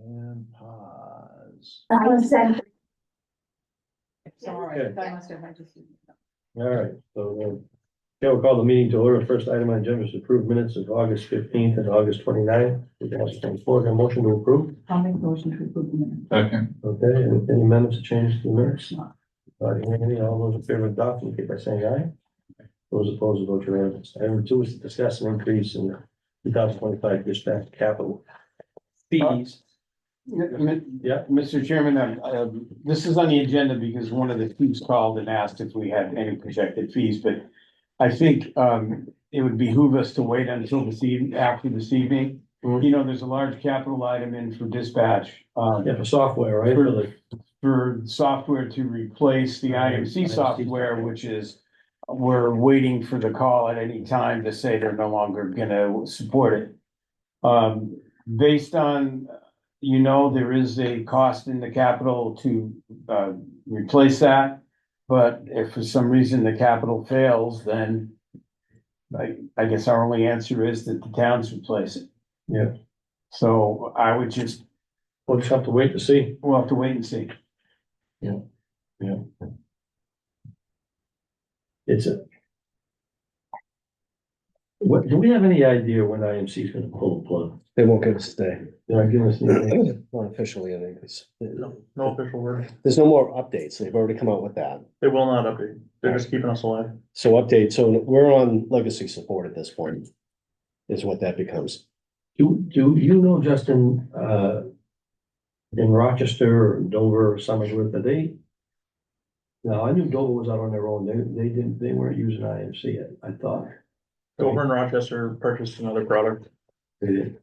And pause. Sorry, Okay. that must have had just. All right, so, we'll call the meeting to order. First item on the agenda is approved minutes of August 15th and August 29th, 2024. Got a motion to approve? I'll make a motion to approve the minutes. Second. Okay, any amendments or changes to the minutes? Not hearing any. All those in favor of adoption, indicate by saying aye. Those opposed, vote unanimous. Item 2 is to discuss an increase in the 2025 dispatch capital fees. Yeah. Mr. Chairman, this is on the agenda because one of the chiefs called and asked if we had any projected fees, but I think it would behoove us to wait until after this evening. You know, there's a large capital item in for dispatch. Yeah, for software, right? For software to replace the IMC software, which is, we're waiting for the call at any time to say they're no longer gonna support it. Based on, you know, there is a cost in the capital to replace that. But if for some reason the capital fails, then I guess our only answer is that the towns replace it. Yeah. So I would just, We'll just have to wait to see. we'll have to wait and see. It's a. What, do we have any idea when IMC is gonna pull the plug? They won't give us a day, They're not giving us anything. not officially, I think. No official word. There's no more updates. They've already come out with that. They will not update. They're just keeping us alive. So update, so we're on legacy support at this point, is what that becomes. Do you know, Justin, in Rochester or Dover or Somersworth, are they? No, I knew Dover was out on their own. They weren't using IMC yet, I thought. Dover and Rochester purchased another product. They did.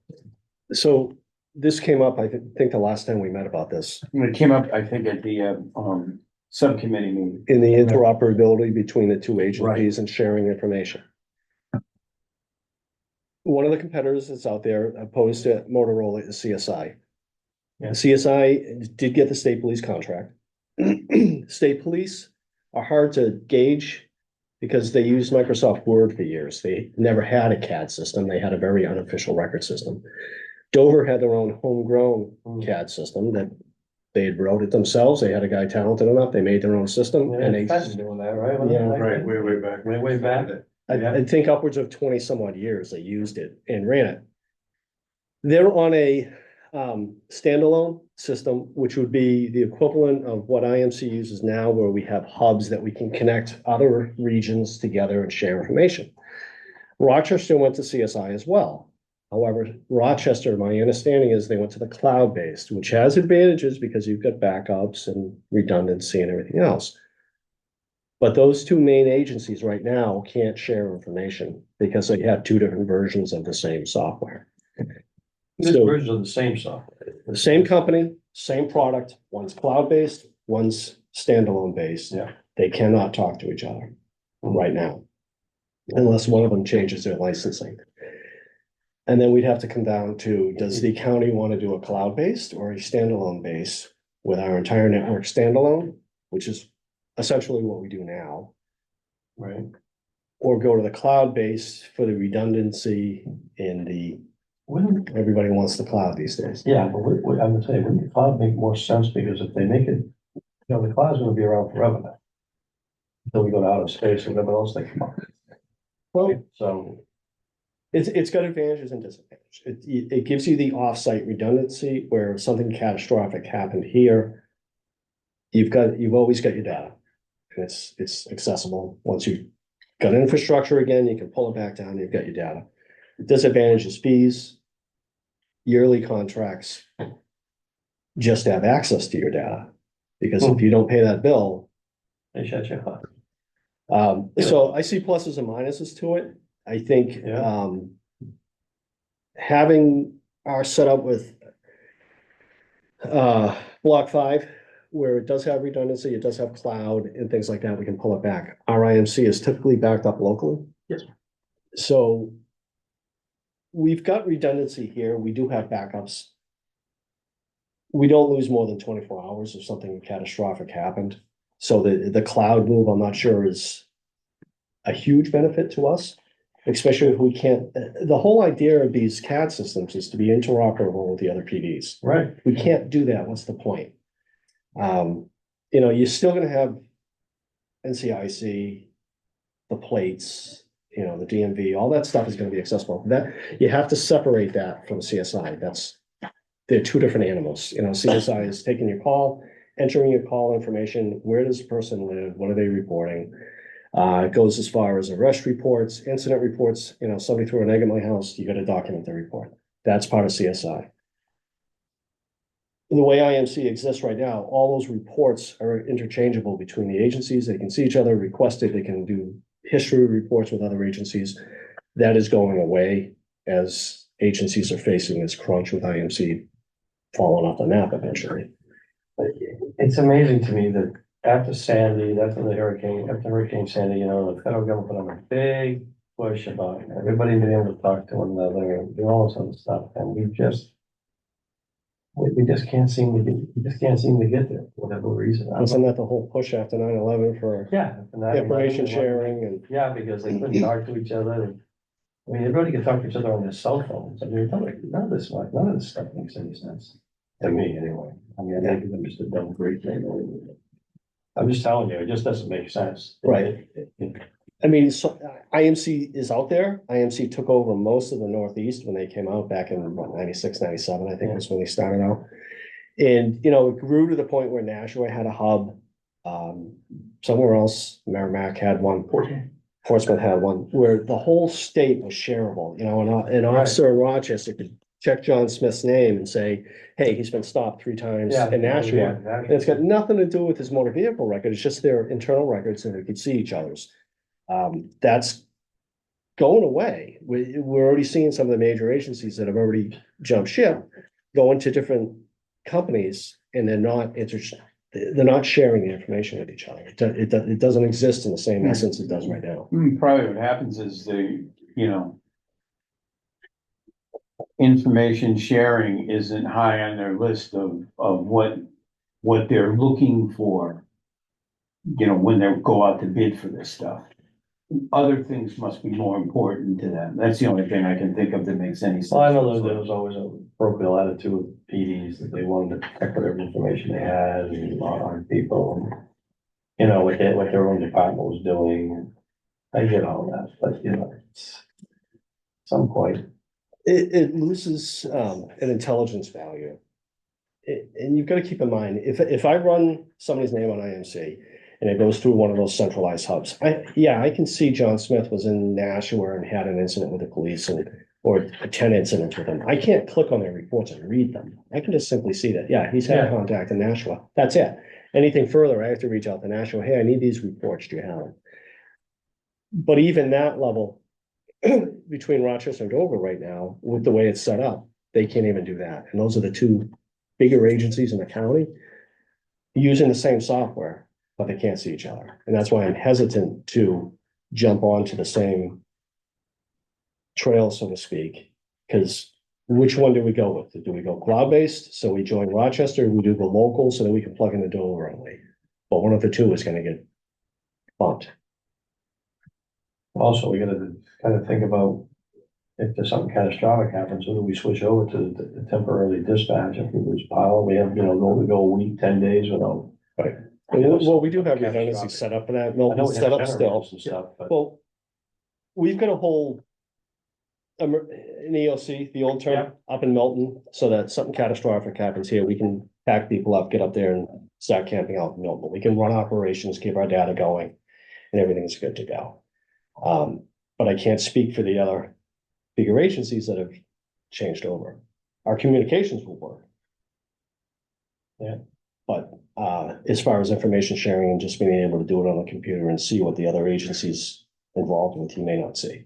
So this came up, I think the last time we met about this, It came up, I think, at the subcommittee meeting. in the interoperability between the two agencies and sharing information. One of the competitors that's out there opposed to Motorola is CSI. Yeah. CSI did get the state police contract. State police are hard to gauge because they used Microsoft Word for years. They never had a CAD system. They had a very unofficial record system. Dover had their own homegrown CAD system that they had wrote it themselves. They had a guy talented enough. They made their own system and they. Fenton doing that, right? Yeah. Right, way back. Way back. I think upwards of 20 some odd years they used it and ran it. They're on a standalone system, which would be the equivalent of what IMC uses now, where we have hubs that we can connect other regions together and share information. Rochester went to CSI as well. However, Rochester, my understanding is they went to the cloud-based, which has advantages because you've got backups and redundancy and everything else. But those two main agencies right now can't share information because they have two different versions of the same software. This So version of the same software. the same company, same product, one's cloud-based, one's standalone based. Yeah. They cannot talk to each other right now. Unless one of them changes their licensing. And then we'd have to come down to, does the county want to do a cloud-based or a standalone base with our entire network standalone, which is essentially what we do now, Right. or go to the cloud base for the redundancy in the, Wouldn't, everybody wants the cloud these days. yeah, but I would say, wouldn't the cloud make more sense? Because if they make it, you know, the cloud's gonna be around forever now. Until we go to outer space or whatever else they come up with. Well, So, it's got advantages and disadvantages. It gives you the offsite redundancy where if something catastrophic happened here, you've always got your data. And it's accessible. Once you've got infrastructure again, you can pull it back down, you've got your data. Disadvantage is fees, yearly contracts, just to have access to your data. Because if you don't pay that bill, they shut you off. so I see pluses and minuses to it. I think, Yeah. having our setup with block 5, where it does have redundancy, it does have cloud and things like that, we can pull it back. Our IMC is typically backed up locally. Yes. So we've got redundancy here. We do have backups. We don't lose more than 24 hours if something catastrophic happened. So the cloud move, I'm not sure is a huge benefit to us. Especially if we can't, the whole idea of these CAD systems is to be interoperable with the other PDs. Right. We can't do that. What's the point? You're still gonna have NCIC, the plates, the DMV, all that stuff is gonna be accessible. That, you have to separate that from CSI. They're two different animals. CSI is taking your call, entering your call information. Where does the person live? What are they reporting? It goes as far as arrest reports, incident reports. Somebody threw an egg at my house, you gotta document the report. That's part of CSI. The way IMC exists right now, all those reports are interchangeable between the agencies. They can see each other, request it, they can do history reports with other agencies. That is going away as agencies are facing this crunch with IMC falling off the map eventually. It's amazing to me that after Sandy, after Hurricane Sandy, the federal government put on a big push about everybody being able to talk to one another and do all this other stuff, and we just can't seem to get there, for whatever reason. Wasn't that the whole push after 9/11 for Yeah. information sharing and? Yeah, because they couldn't talk to each other. I mean, everybody can talk to each other on their cell phones. I mean, none of this stuff makes any sense to me anyway. I mean, I think I'm just a dumb great thing. I'm just telling you, it just doesn't make sense. Right. I mean, so IMC is out there. IMC took over most of the Northeast when they came out back in 96, 97, I think was when they started out. And, it grew to the point where Nashua had a hub. Somewhere else, Merrimack had one. Portsmouth had one, where the whole state was shareable. An officer in Rochester could check John Smith's name and say, hey, he's been stopped 3 times in Nashua. And it's got nothing to do with his motor vehicle record. It's just their internal records, and they could see each other's. That's going away. We're already seeing some of the major agencies that have already jumped ship, going to different companies, and they're not sharing the information with each other. It doesn't exist in the same essence it does right now. Probably what happens is information sharing isn't high on their list of what they're looking for. When they go out to bid for this stuff. Other things must be more important to them. That's the only thing I can think of that makes any sense. Well, I know that there was always a parochial attitude with PDs that they wanted to protect whatever information they had and on people, and, what their own department was doing. I get all that, but it's at some point. It loses an intelligence value. And you've got to keep in mind, if I run somebody's name on IMC and it goes through one of those centralized hubs, I can see John Smith was in Nashua and had an incident with the police or 10 incidents with him. I can't click on their reports and read them. I can just simply see that, he's had contact in Nashua. That's it. Anything further, I have to reach out to Nashua. Hey, I need these reports. Do you have them? But even that level between Rochester and Dover right now, with the way it's set up, they can't even do that. And those are the two bigger agencies in the county using the same software, but they can't see each other. And that's why I'm hesitant to jump onto the same trail, so to speak, because which one do we go with? Do we go cloud-based? So we join Rochester, we do the local so that we can plug in the Dover only. But one of the two is going to get bumped. Also, we gotta kind of think about if there's something catastrophic happens, who do we switch over to the temporarily dispatch? If we lose power, we have, we go a week, 10 days without. Right. Well, we do have redundancy set up for that. I know Milton's we set have up still. generators and stuff, but. Well, we've got a whole an EOC, the old term, up in Milton, so that something catastrophic happens here, we can pack people up, get up there and start camping out in Milton. We can run operations, keep our data going, and everything's good to go. But I can't speak for the other bigger agencies that have changed over. Our communications will work. Yeah. But as far as information sharing and just being able to do it on the computer and see what the other agencies involved with, you may not see.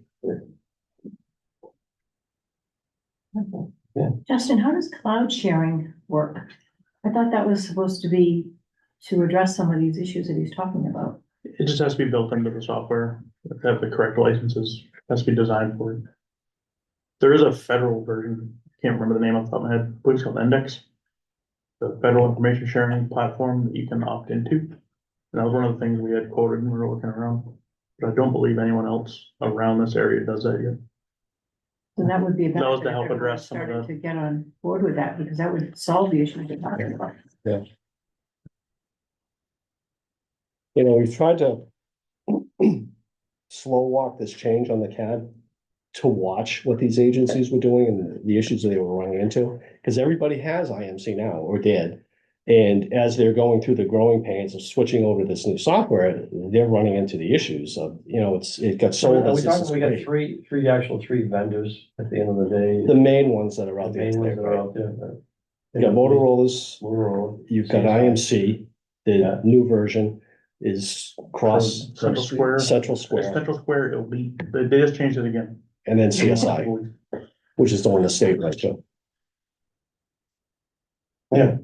Yeah. Justin, how does cloud sharing work? I thought that was supposed to be to address some of these issues that he's talking about. It just has to be built into the software, have the correct licenses, has to be designed for it. There is a federal version, can't remember the name off the top of my head, I believe it's called Index. The federal information sharing platform that you can opt into. And that was one of the things we had quoted when we were looking around. But I don't believe anyone else around this area does that yet. So that would be a That was benefit to if help everyone address some of started the- to get on board with that, because that would solve the issue you're talking about. You know, we've tried to slow walk this change on the CAD to watch what these agencies were doing and the issues that they were running into, because everybody has IMC now or did. And as they're going through the growing pains of switching over to this new software, they're running into the issues of, you know, it got sold as this is We got great. three vendors at the end of the day. The main ones that are The out there main today, ones that are right? out there. You got Motorola's, Motorola. you've got CSI. IMC, the Yeah. new version is Cross Central Square. Central Square, Central Square, Elite, they just changed it again. and then CSI, which is the one the state right to. Yeah.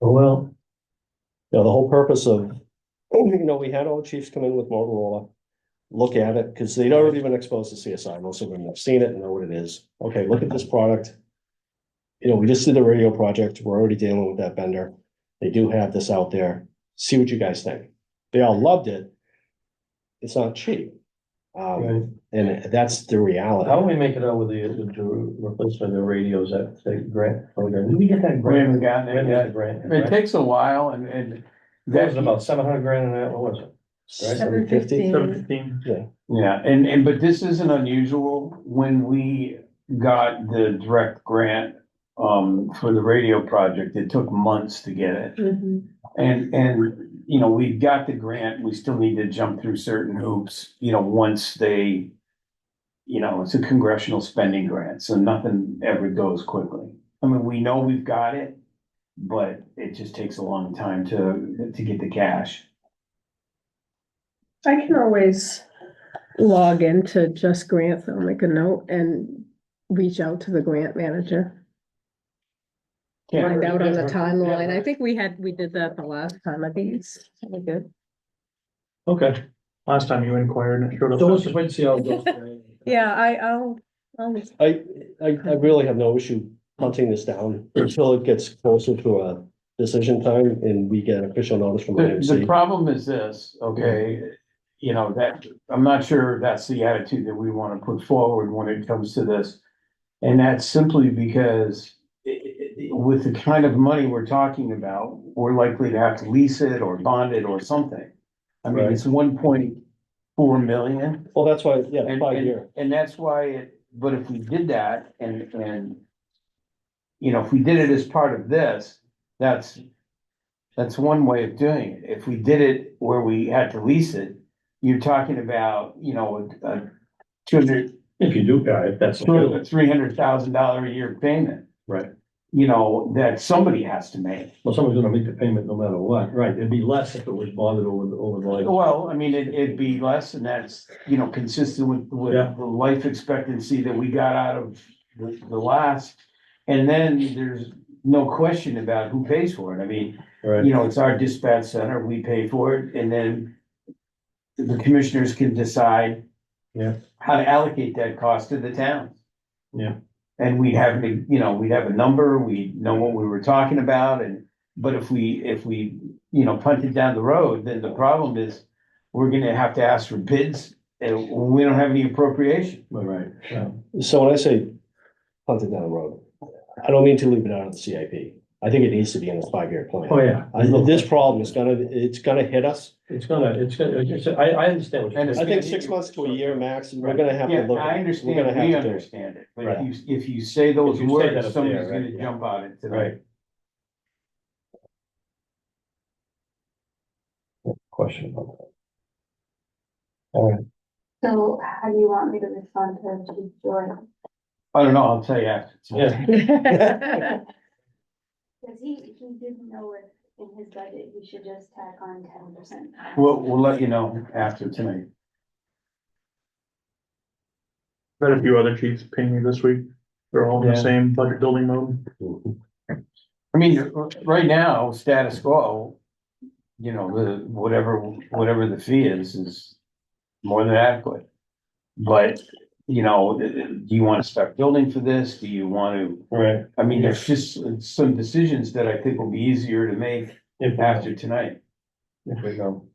Oh, well, You know, the whole purpose of, we had all the chiefs come in with Motorola, look at it, because they'd already been exposed to CSI. Most of them have seen it and know what it is. Okay, look at this product. You know, we just did a radio project. We're already dealing with that vendor. They do have this out there. See what you guys think. They all loved it. It's not cheap. right. And that's the reality. How do we make it out with the replacement of the radios at the grant program? Did we get that We grant? haven't gotten We it haven't got the yet. grant. It takes a while and That was about 700 grand in that, what was it? Right? 750? 715. yeah, and but this isn't unusual. When we got the direct grant for the radio project, it took months to get it. And you know, we got the grant, we still need to jump through certain hoops, you know, once they, you know, it's a congressional spending grant, so nothing ever goes quickly. I mean, we know we've got it, but it just takes a long time to get the cash. I can always log into Just Grants, I'll make a note and reach out to the grant manager. Find out on the timeline. I think we did that the last time. I think it's really good. Okay, Last time you inquired and it showed up. so let's just wait and see how it goes. Yeah, I'll. I really have no issue punting this down until it gets closer to a decision time and we get official notice from The IMC. problem is this, okay, you know, that, I'm not sure that's the attitude that we wanna put forward when it comes to this. And that's simply because with the kind of money we're talking about, we're likely to have to lease it or bond it or something. I mean, Right. it's 1.4 million. Well, that's why, yeah, And, 5 and, year. and that's why but if we did that and, you know, if we did it as part of this, that's one way of doing it. If we did it where we had to lease it, you're talking about, you know, a If you do, if that's. $300,000 a year payment, Right, you know, that somebody has to make. well, someone's gonna make the payment no matter what, right, it'd be less if it was bonded over the life. Well, I mean, it'd be less and that's, you know, consistent with Yeah. the life expectancy that we got out of the last. And then there's no question about who pays for it. I mean, Right, you know, it's our dispatch center, we pay for it, and then the commissioners can decide Yeah. how to allocate that cost to the towns. Yeah. And we'd have, you know, we'd have a number, we know what we were talking about, but if we, you know, punt it down the road, then the problem is we're gonna have to ask for bids, and we don't have any appropriation. right, yeah. So when I say punt it down the road, I don't mean to leave it out of the CIP. I think it needs to be in this 5 year plan. Oh, yeah. This problem is it's gonna hit us. I understand what you're And I think 6 months to a year max, and we're gonna have to Yeah, look. I We're gonna understand, have we to do it. understand it, but Right. if you say those If you say that words, up somebody's there, right, gonna yeah. jump on it tonight. Right. Question about that. All right, So how do you want me to respond to Chief Joy? I don't know, I'll tell you after. yeah, Cause he didn't know if in his budget, he should just tack on 10%. We'll let you know after tonight. Had a few other chiefs ping me this week. They're all in the Yeah. same budget building mode. I mean, right now, status quo, you know, whatever the fee is more than adequate. But, you know, do you want to start building for this? Do you want to, right. I mean, there's just some decisions that I think will be easier to make after tonight. if we go.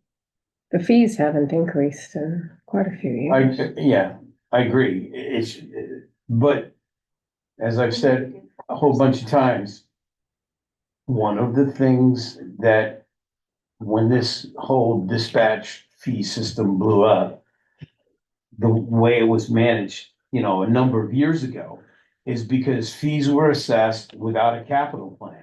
The fees haven't increased in quite a few years. Yeah, I agree. But as I've said a whole bunch of times, one of the things that when this whole dispatch fee system blew up, the way it was managed, a number of years ago, is because fees were assessed without a capital plan.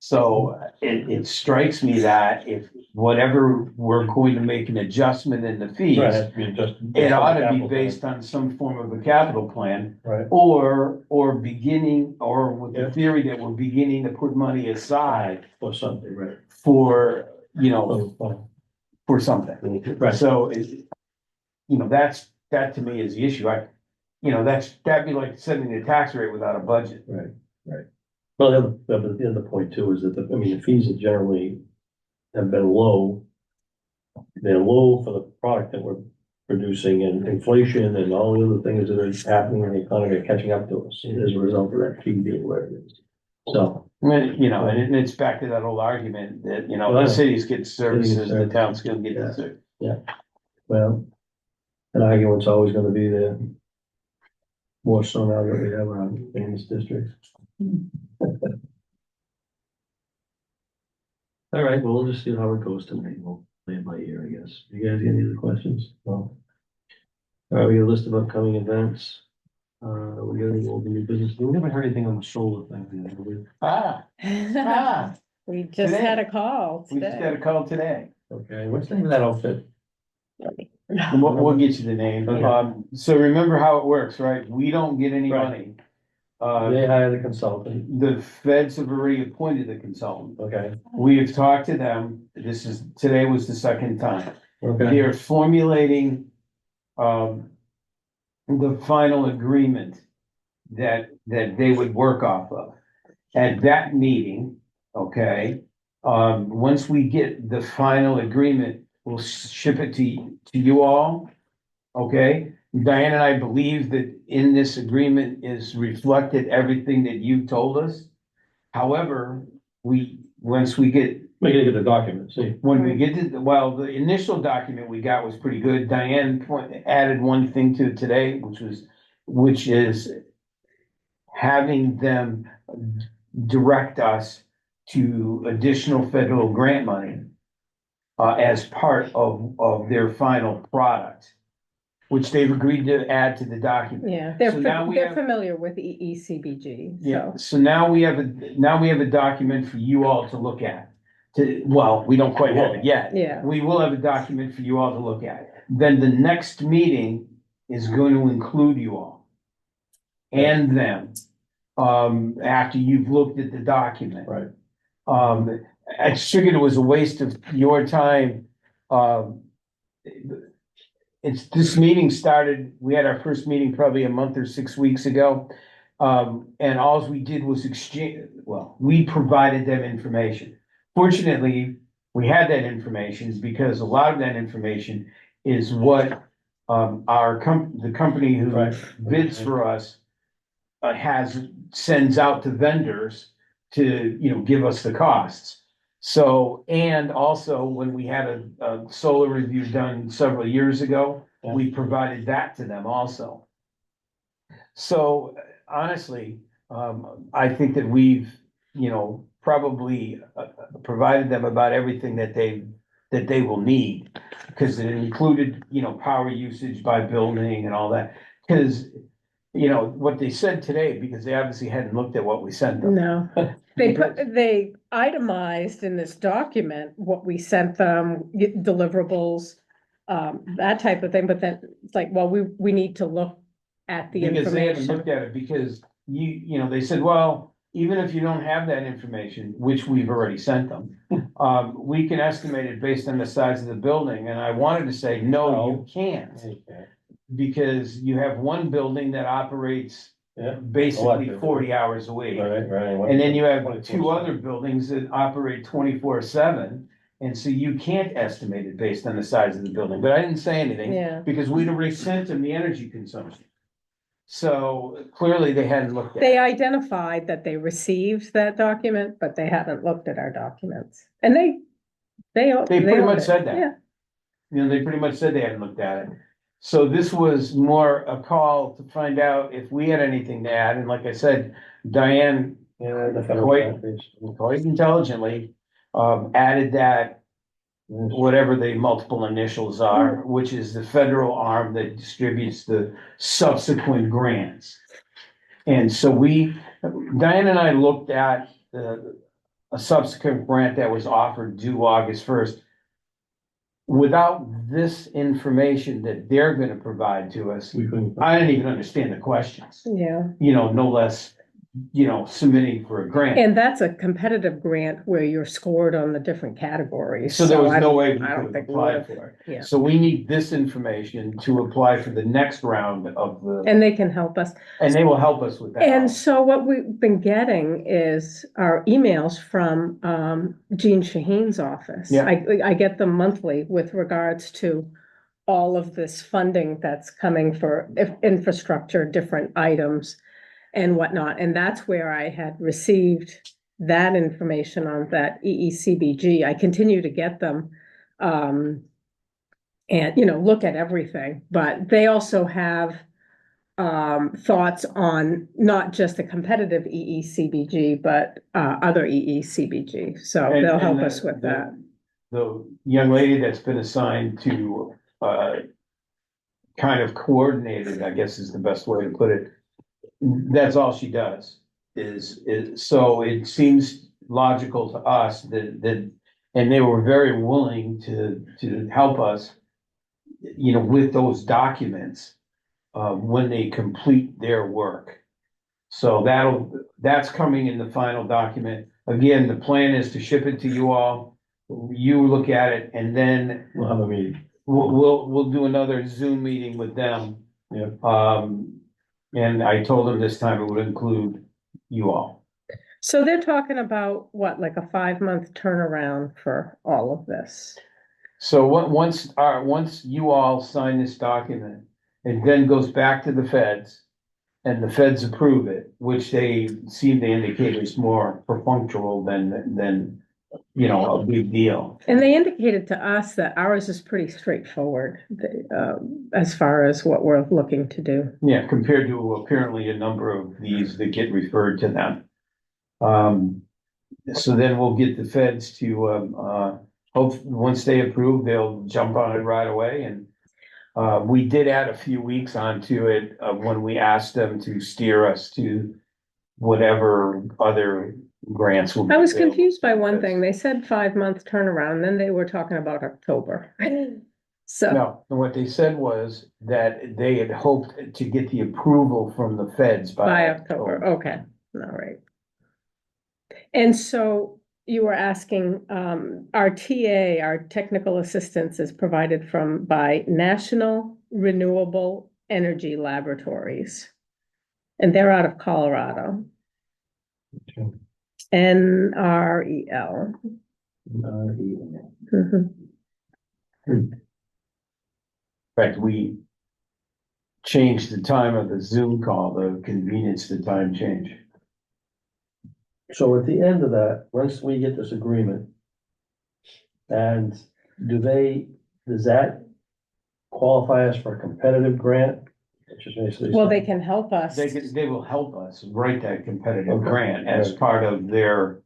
So it strikes me that if whatever we're going to make an adjustment in the fees, Right, be just. it ought to be based on some form of a capital plan. Right. Or beginning, or with the Yeah. theory that we're beginning to put money aside Or something, right. for, Oh, for something. Right. So, that to me is the issue. That'd be like setting the tax rate without a budget. Right, right. Well, the other point too is that, the fees are generally have been low. They're low for the product that we're producing, and inflation and all the other things that are happening in the economy are catching up to us as a result of that fee being where it is. So, And it's back to that old argument that, the cities get services, the towns still get the service. well, an argument's always gonna be there. More so now that we have our famous districts. All right, well, we'll just see how it goes tonight. We'll play it by ear, I guess. You guys got any other questions? No. All right, we got a list of upcoming events. We got any old new business? We haven't heard anything on the solar thing yet, have we? We just Today. had a call We just got today. a call today. Okay, what's the name of that outfit? We'll get you the name. Okay. So remember how it works, right? We don't get any Right. money. They hire the consultant, The feds have already appointed the consultant. okay, We have talked to them. Today was the second time. okay, They are formulating, the final agreement that they would work off of. At that meeting, okay, once we get the final agreement, we'll ship it to you all. Okay, Diane and I believe that in this agreement is reflected everything that you told us. However, once we get, we gotta get the document, see. when we get to, the initial document we got was pretty good. Diane added one thing to it today, which is having them direct us to additional federal grant money as part of their final product, which they've agreed to add to the document. Yeah, So now we they're have- familiar with ECBG, Yeah, so. so now we have a document for you all to look at. We don't quite have it yet. Yeah. We will have a document for you all to look at. Then the next meeting is going to include you all and them, after you've looked at the document. Right. I figured it was a waste of your time. This meeting started, we had our first meeting probably a month or 6 weeks ago. And all we did was we provided them information. Fortunately, we had that information because a lot of that information is what, the company who Right. bids for us sends out to vendors to, give us the costs. So, and also when we had a solar review done several years ago, we provided that to them also. So honestly, I think that we've, probably provided them about everything that they will need. Because it included, power usage by building and all that. Because, what they said today, because they obviously hadn't looked at what we sent them. No, they itemized in this document what we sent them, deliverables, that type of thing, but then it's like, well, we need to look at the Because they haven't information. looked at it, because they said, well, even if you don't have that information, which we've already sent them, we can estimate it based on the size of the building, and I wanted to say, no, you can't. Okay. Because you have one building that operates Yeah. basically Electric. 40 hours a week. Right. And then you have 24/7. two other buildings that operate 24/7. And so you can't estimate it based on the size of the building, but I didn't say anything. Yeah. Because we'd already sent them the energy consumption. So clearly they hadn't looked at They it. identified that they received that document, but they haven't looked at our documents. And they They pretty own much it. said that. Yeah, You know, they pretty much said they hadn't looked at it. So this was more a call to find out if we had anything to add, and like I said, Diane, Yeah, the federal quite, increase. quite intelligently, added that, whatever the multiple initials are, which is the federal arm that distributes the subsequent grants. And so Diane and I looked at a subsequent grant that was offered due August 1st. Without this information that they're gonna provide to us, We couldn't. I didn't even understand the questions. yeah. You know, no less, submitting for a grant. And that's a competitive grant where you're scored on the different categories. So there was I no don't- way we I don't could think we apply would've- for it. yeah. So we need this information to apply for the next round of And they can help us. and they will help us with that. And so what we've been getting is our emails from Jean Shaheen's office. Yeah. I get them monthly with regards to all of this funding that's coming for infrastructure, different items and whatnot. And that's where I had received that information on that EECBG. I continue to get them. And, look at everything, but they also have thoughts on not just the competitive EECBG, but other EECBG. So And- they'll and help the- us with that. The young lady that's been assigned to, kind of coordinated, I guess is the best way to put it. That's all she does, so it seems logical to us that, and they were very willing to help us, with those documents, when they complete their work. So that's coming in the final document. Again, the plan is to ship it to you all. You look at it and then We'll have a meeting. we'll do another Zoom meeting with them. Yeah. And I told them this time it would include you all. So they're talking about what, like a 5-month turnaround for all of this? So once you all sign this document, it then goes back to the feds. And the feds approve it, which they seem to indicate is more perfunctory than, a big deal. And they indicated to us that ours is pretty straightforward, as far as what we're looking to do. Yeah, compared to apparently a number of these that get referred to them. So then we'll get the feds to, hope, once they approve, they'll jump on it right away. And we did add a few weeks onto it, when we asked them to steer us to whatever other grants will be I was available. confused by one thing. They said 5-month turnaround, then they were talking about October. So, No, and what they said was that they had hoped to get the approval from the feds by by October, okay, all right. And so you were asking, our TA, our technical assistance is provided by National Renewable Energy Laboratories. And they're out of Colorado. Okay. NREL. Mhm. In fact, we changed the time of the Zoom call, the convenience to time change. So at the end of that, once we get this agreement, and does that qualify us for a competitive grant? Which is basically. Well, they can help us. They will help us write that competitive Okay. grant as Right. part of their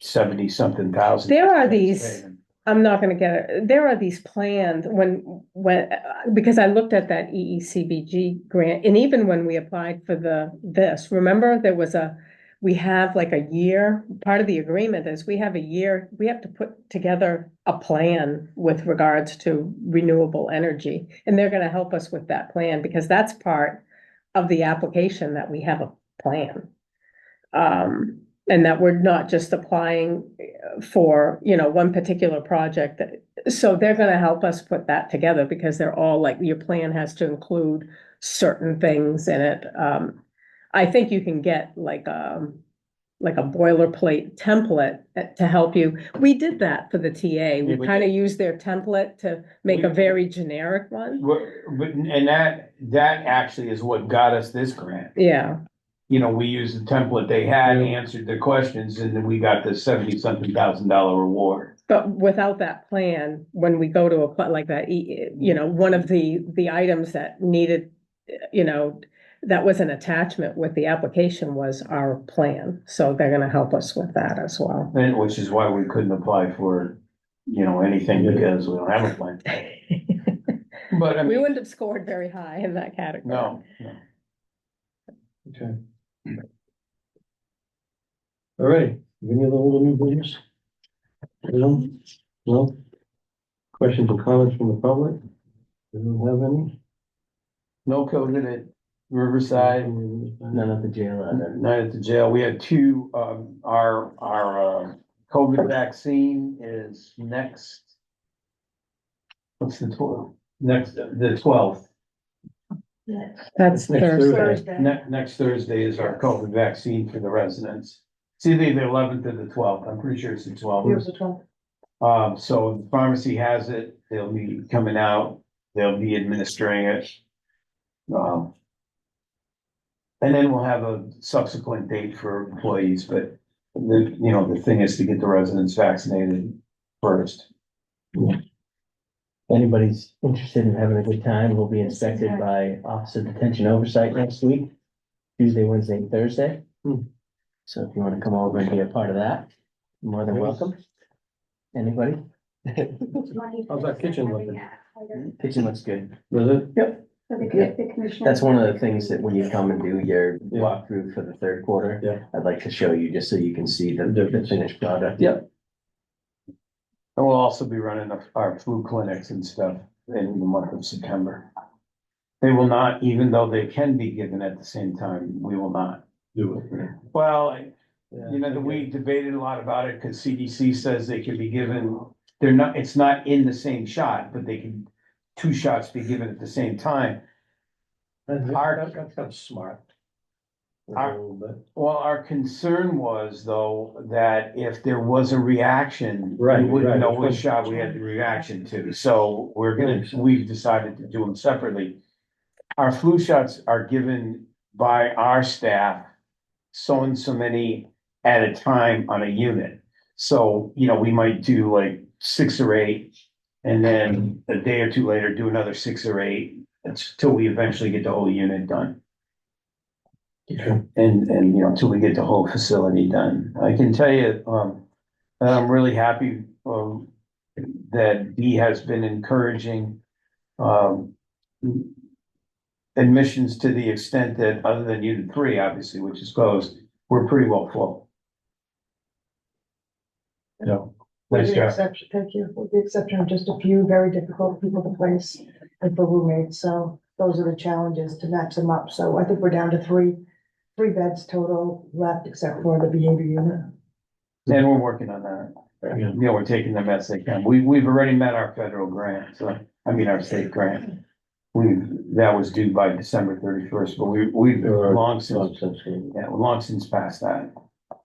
70-something thousand. There are these, I'm not gonna get it, there are these plans because I looked at that EECBG grant, and even when we applied for this, remember, we have like a year, part of the agreement is we have a year, we have to put together a plan with regards to renewable energy, and they're gonna help us with that plan, because that's part of the application, that we have a plan. And that we're not just applying for, one particular project. So they're gonna help us put that together, because they're all like, your plan has to include certain things in it. I think you can get like a boilerplate template to help you. We did that for the TA. Yeah, We we kind of did. used their template to make a very generic one. And that actually is what got us this grant. Yeah, We used the template they had, answered the questions, and then we got the 70-something thousand reward. But without that plan, when we go to a, like that, one of the items that needed, that was an attachment with the application was our plan. So they're gonna help us with that as well. And which is why we couldn't apply for, anything because we don't have a plan. But I We mean, wouldn't have scored very high in that category. no. Okay. All right, any other old or new business? No? No? Questions or comments from the public? We don't have any? No COVID at Riverside, None at the jail either. not at the jail. We had two, our COVID vaccine is next. What's the 12th? The 12th. That's Next Thursday. Thursday. Next Thursday is our COVID vaccine for the residents. It's either the 11th or the 12th. I'm pretty sure it's the 12th. So the pharmacy has it. They'll be coming out. They'll be administering it. And then we'll have a subsequent date for employees, but the thing is to get the residents vaccinated first. Anybody's interested in having a good time, we'll be inspected by Office of Detention Oversight next week, Tuesday, Wednesday, and Thursday. So if you want to come over and be a part of that, you're more than welcome. Anybody? How's that kitchen looking? Kitchen looks good. Does it? That's one of the things that when you come and do your walkthrough for the third quarter. Yeah. I'd like to show you just so you can see the finished product. Yep. And we'll also be running our flu clinics and stuff in the month of September. They will not, even though they can be given at the same time, we will not. Do it. Well, we debated a lot about it because CDC says they can be given, it's not in the same shot, but they can, 2 shots be given at the same time. That's kind of smart. A little bit. Well, our concern was though, that if there was a reaction, we Right, wouldn't right. know which shot we had the reaction to. So we've decided to do them separately. Our flu shots are given by our staff, so and so many at a time on a unit. So, we might do like 6 or 8, and then a day or 2 later, do another 6 or 8, until we eventually get the whole unit done. Okay. And until we get the whole facility done. I can tell you, that I'm really happy, that Dee has been encouraging, admissions to the extent that, other than Unit 3, obviously, which is closed, we're pretty well full. So, With nice the job. exception, thank you, with the exception of just a few very difficult people to place and for roommates, so those are the challenges to match them up, so I think we're down to three beds total left, except for the behavior unit. And we're working on that. We're taking them as they come. We've already met our federal grant, our state grant. That was due by December 31st, but we've long since passed that.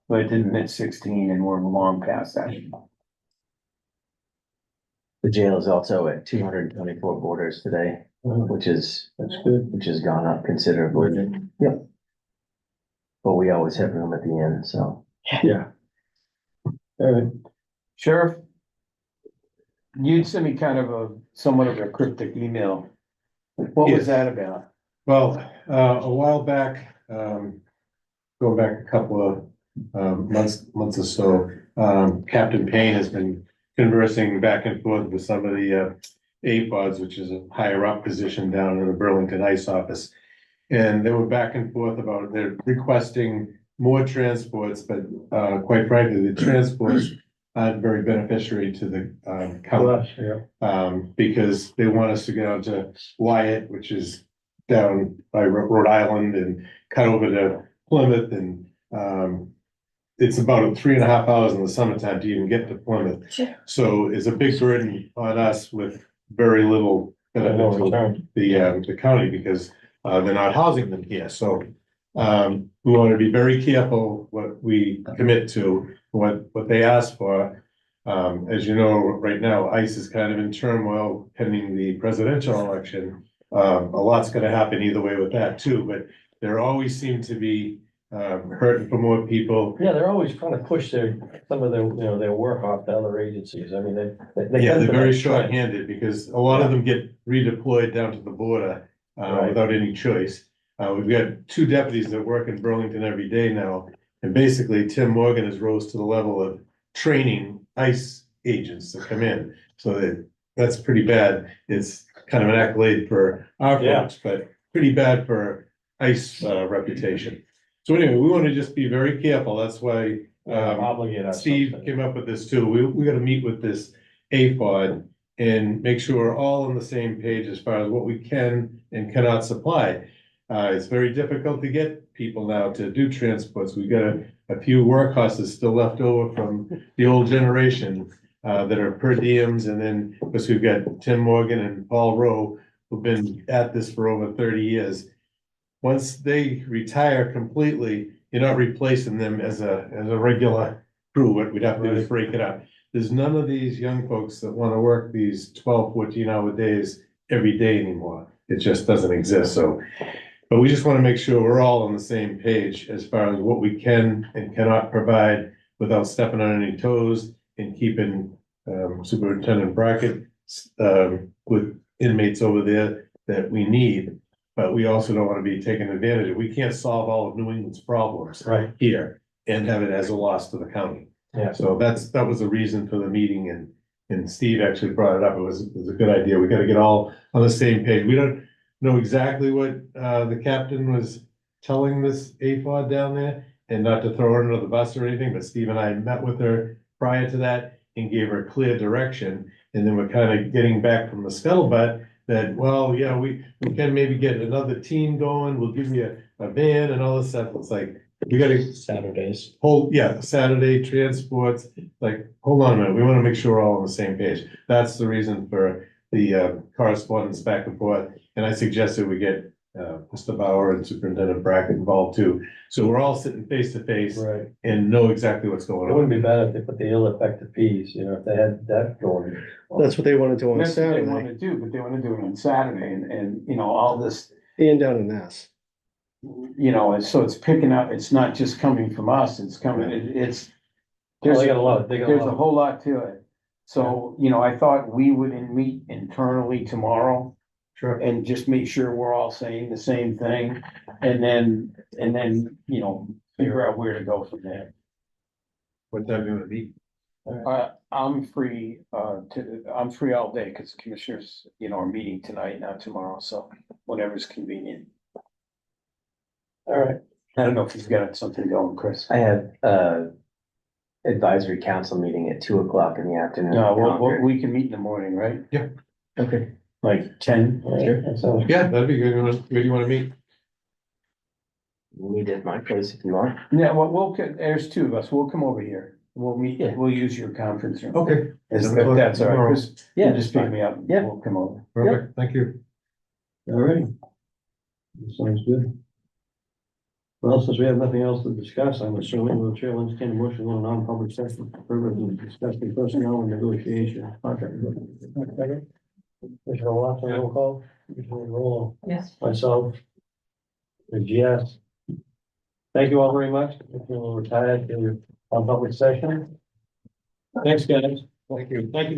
But it didn't hit 16 and we're long past that. The jail is also at 224 boarders today, which is, That's good. which has gone up considerably. Yep. But we always have room at the end, so. Yeah. All right. Sheriff, you'd sent me kind of somewhat of a cryptic email. What was Yes. that about? Well, a while back, going back a couple of months or so, Captain Payne has been conversing back and forth with some of the APODs, which is a higher up position down in the Burlington ICE office. And they were back and forth about they're requesting more transports, but quite frankly, the transports aren't very beneficiary to the county. Because they want us to go down to Wyatt, which is down by Rhode Island, and cut over to Plymouth, and it's about 3.5 hours in the summertime to even get to Plymouth. So it's a big burden on us with very little benefit to the county, because they're not housing them here. So we want to be very careful what we commit to, what they ask for. As you know, right now, ICE is kind of in turmoil pending the presidential election. A lot's going to happen either way with that too, but there always seem to be hurting for more people. Yeah, they're always trying to push some of their work off to other agencies. I mean, they. Yeah, come they're to very that trend. short-handed because a lot of them get redeployed down to the border Right. without any choice. We've got 2 deputies that work in Burlington every day now. And basically Tim Morgan has rose to the level of training ICE agents to come in. So that's pretty bad. It's kind of an accolade for our Yeah. folks, but pretty bad for ICE reputation. So anyway, we want to just be very careful. That's why Obligate ourselves. Steve came up with this too. We gotta meet with this AFOD and make sure we're all on the same page as far as what we can and cannot supply. It's very difficult to get people now to do transports. We've got a few workhorses still left over from the old generation that are per diems, and then, of course, we've got Tim Morgan and Paul Rowe, who've been at this for over 30 years. Once they retire completely, you're not replacing them as a regular crew. What we'd have to do is break it up. There's none of these young folks that want to work these 12, 14-hour days every day anymore. It just doesn't exist, so. But we just want to make sure we're all on the same page as far as what we can and cannot provide without stepping on any toes and keeping Superintendent Brackett with inmates over there that we need. But we also don't want to be taken advantage of. We can't solve all of New England's problems Right. here and have it as a loss to the county. Yeah. So that was the reason for the meeting, and Steve actually brought it up. It was a good idea. We got to get all on the same page. We don't know exactly what the captain was telling this AFOD down there, and not to throw her under the bus or anything, but Steve and I met with her prior to that and gave her clear direction. And then we're kind of getting back from the scuttlebutt that, well, yeah, we can maybe get another team going. We'll give you a van and all this stuff. It's like, we gotta Saturdays. Saturday transports, like, hold on a minute, we wanna make sure we're all on the same page. That's the reason for the correspondence back and forth, and I suggested we get Mr. Bauer and Superintendent Brackett involved too. So we're all sitting face to face Right. and know exactly what's going It wouldn't on. be bad if they put the ill-effective fees, if they had that going. That's what they want to do on That's what they want Saturday to do, but they want to do it on Saturday and all this, and down in Mass. and so it's picking up, it's not just coming from us, it's coming, it's. Well, they got a lot, they got a There's a lot. whole lot to it. So, I thought we would meet internally tomorrow Sure. and just make sure we're all saying the same thing. And then, figure out where to go from there. What time do you wanna meet? I'm free, I'm free all day because commissioners, are meeting tonight, not tomorrow, so whatever's convenient. All right. I don't know if you've got something going, Chris. I have advisory council meeting at 2 o'clock in the afternoon. No, we can meet in the morning, right? Okay. Like 10? Sure. That sounds good. Yeah, that'd be good. Where do you wanna meet? We'll meet at my place if you want. Yeah, well, there's 2 of us. We'll come over here. We'll meet, Yeah. we'll use your conference room. Okay. If 7 o'clock that's all right, tomorrow. Chris. Yeah, Just pick me up. Yeah. We'll come over. Perfect, thank you. All right. That sounds good. Well, since we have nothing else to discuss, I'm assuming we'll chair will entertain a motion on a non-public session for purpose of discussing personnel and negotiation contract. Commissioner Watson, roll call. Commissioner Roll, Yes. myself. And yes. Thank you all very much. If you're retired, you're on public session. Thanks, guys. Thank you. Thank you.